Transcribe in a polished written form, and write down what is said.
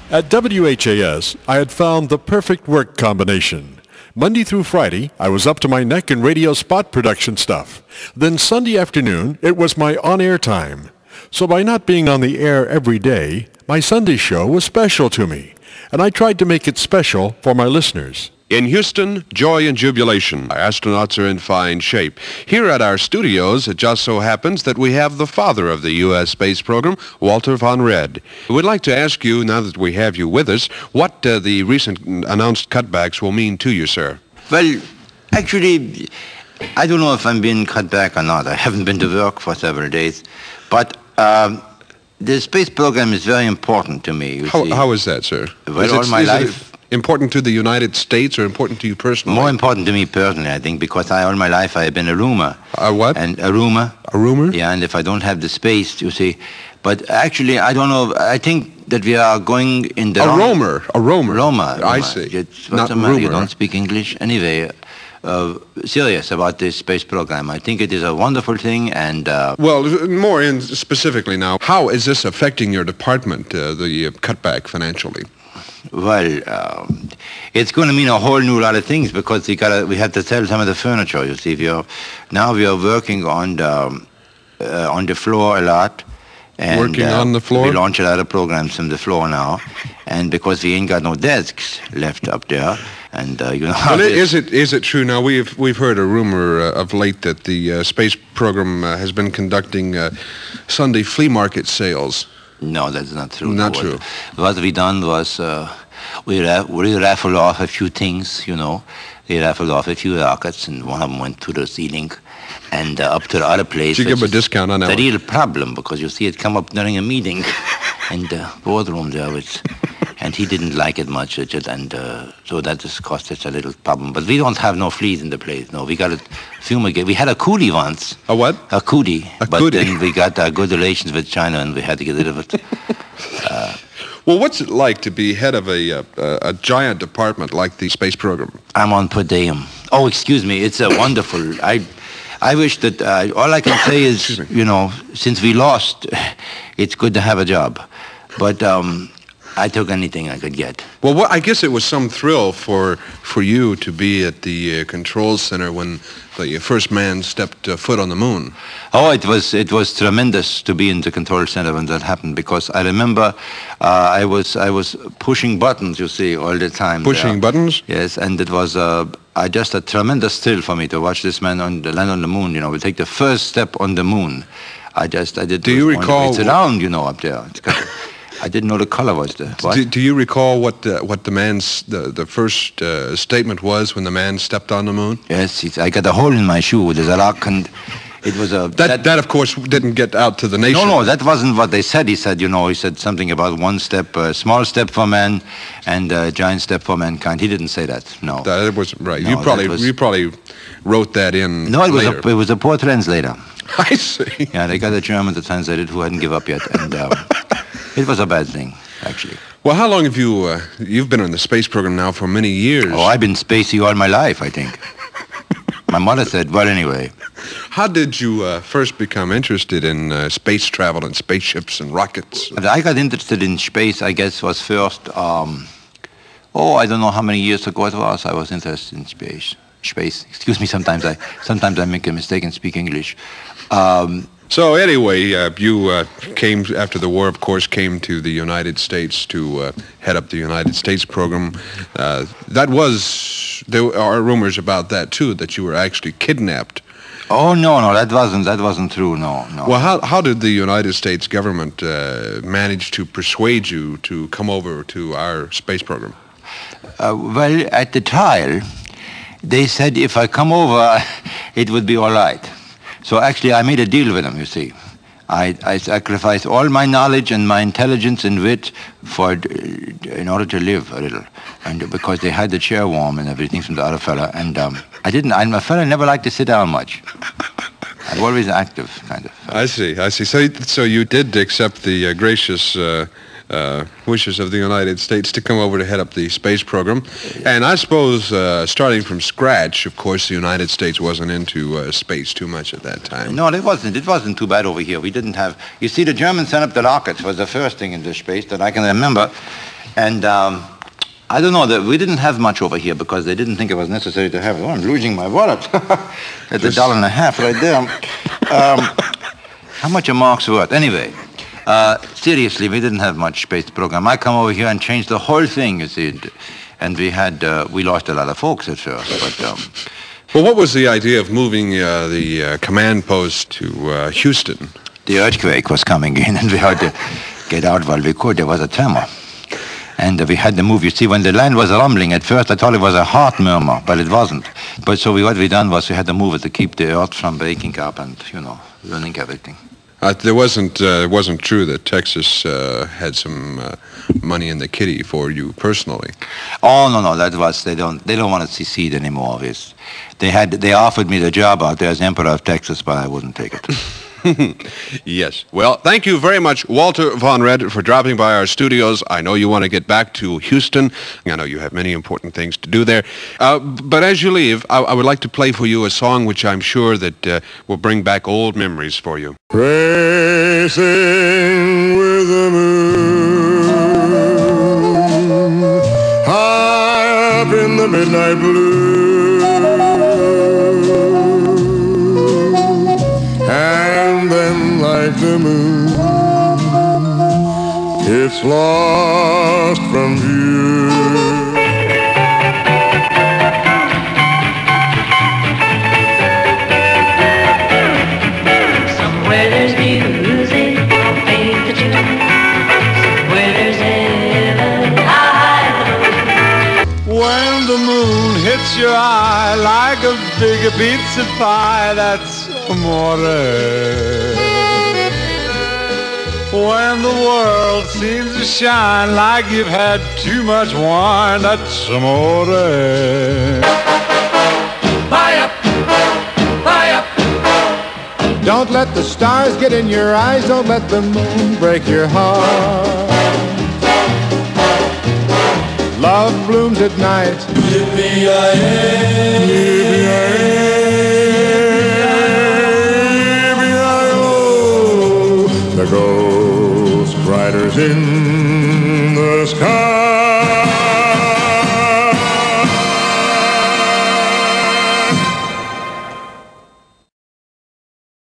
At WHAS, I had found the perfect work combination. Monday through Friday, I was up to my neck in radio spot production stuff. Then Sunday afternoon, it was my on-air time. So by not being on the air every day, my Sunday show was special to me, and I tried to make it special for my listeners. In Houston, joy and jubilation. Our astronauts are in fine shape. Here at our studios, it just so happens that we have the father of the U.S. space program, Walter von Red. We'd like to ask you, now that we have you with us, what the recent announced cutbacks will mean to you, sir. Well, actually, I don't know if I'm being cut back or not. I haven't been to work for several days. But the space program is very important to me. How is that, sir? Well, all my life. Important to the United States or important to you personally? More important to me personally, I think, because all my life I have been a roomer. A what? And a roomer. A roomer? Yeah, and if I don't have the space, you see. But actually, I don't know. I think that we are going in the wrong... roamer. A roamer. Roamer. I see. Not rumor. You don't speak English? Anyway, serious about this space program. I think it is a wonderful thing, and... Well, more specifically now, how is this affecting your department, the cutback financially? Well, it's going to mean a whole new lot of things because we have to sell some of the furniture. You see, now we are working on the floor a lot. And, working on the floor? We launch a lot of programs from the floor now, and because we ain't got no desks left up there, and you know. Well, is it true now? We've heard a rumor of late that the space program has been conducting Sunday flea market sales. No, that's not true. Not true. What we done was we raffled off a few things, you know. They raffled off a few rockets, and one of them went to the ceiling and up to the other place. Did you give him a discount on that? The real problem, because you see it come up during a meeting in the boardroom there, and he didn't like it much, Richard, and so that just cost us a little problem. But we don't have no fleas in the place. No, we got to fumigate. We had a coolie once. A what? A coolie. But then we got good relations with China, and we had to get rid of it. Well, what's it like to be head of a giant department like the space program? I'm on per diem. Oh, excuse me. It's a wonderful. I wish that all I can say is, you know, since we lost, it's good to have a job. But I took anything I could get. Well, I guess it was some thrill for you to be at the control center when the first man stepped foot on the moon. Oh, it was tremendous to be in the control center when that happened, because I remember I was pushing buttons, you see, all the time. Pushing buttons? Yes, and it was just a tremendous thrill for me to watch this man land on the moon. You know, we take the first step on the moon. I did. Do you recall? It's around, you know, up there. I didn't know the color was there. Do you recall what the man's the first statement was when the man stepped on the moon? Yes, I got a hole in my shoe. There's a rock, and it was a... That of course didn't get out to the nation. No, that wasn't what they said. He said something about one step, a small step for man, and a giant step for mankind. He didn't say that. No, that wasn't right. No, you probably wrote that in. No, it was a poor translator. I see. Yeah, they got a German to translate it who hadn't given up yet, and it was a bad thing, actually. Well, how long have you've been in the space program now for many years? Oh, I've been spacey all my life, I think. My mother said, well, anyway. How did you first become interested in space travel and spaceships and rockets? I got interested in space, I guess, was first, I don't know how many years ago it was. I was interested in space. Excuse me, sometimes I make a mistake and speak English. So anyway, you came after the war, of course, came to the United States to head up the United States program. There are rumors about that too, that you were actually kidnapped. Oh no, that wasn't true. No. Well, how did the United States government manage to persuade you to come over to our space program? Well, at the trial, they said if I come over, it would be all right. So actually, I made a deal with them, you see. I sacrificed all my knowledge and my intelligence and wit in order to live a little. And because they had the chair warm and everything from the other fella. And I'm a fella never liked to sit down much. I'm always active, kind of. I see. So you did accept the gracious wishes of the United States to come over to head up the space program. And I suppose starting from scratch, of course, the United States wasn't into space too much at that time. No, it wasn't. It wasn't too bad over here. We didn't have... You see, the Germans sent up the rockets was the first thing into space that I can remember. And I don't know, we didn't have much over here because they didn't think it was necessary to have it. Oh, I'm losing my wallet. That's $1.50 right there. How much a mark's worth? Anyway, seriously, we didn't have much space program. I come over here and changed the whole thing, you see. And we lost a lot of folks at first, but... Well, what was the idea of moving the command post to Houston? The earthquake was coming in, and we had to get out while we could. There was a tremor. And we had to move. You see, when the land was rumbling, at first I thought it was a heart murmur, but it wasn't. But so what we done was we had to move it to keep the earth from breaking up and, ruining everything. It wasn't true that Texas had some money in the kitty for you personally. Oh no, that was they don't want to secede anymore. They offered me the job out there as Emperor of Texas, but I wouldn't take it. Yes. Well, thank you very much, Walter Von Red, for dropping by our studios. I know you want to get back to Houston. I know you have many important things to do there. But as you leave, I would like to play for you a song which I'm sure that will bring back old memories for you. Racing with the moon, high up in the midnight blue. And then like the moon, it's lost from view. Somewhere there's music, I'll paint the tune. Somewhere there's heaven, high. When the moon hits your eye like a big pizza pie, that's amore. When the world seems to shine like you've had too much wine, that's amore. Buy up, buy up. Don't let the stars get in your eyes, don't let the moon break your heart. Love blooms at night. Yippee-yi-yi, yippee-yi-yi-oh. The ghost riders in the sky.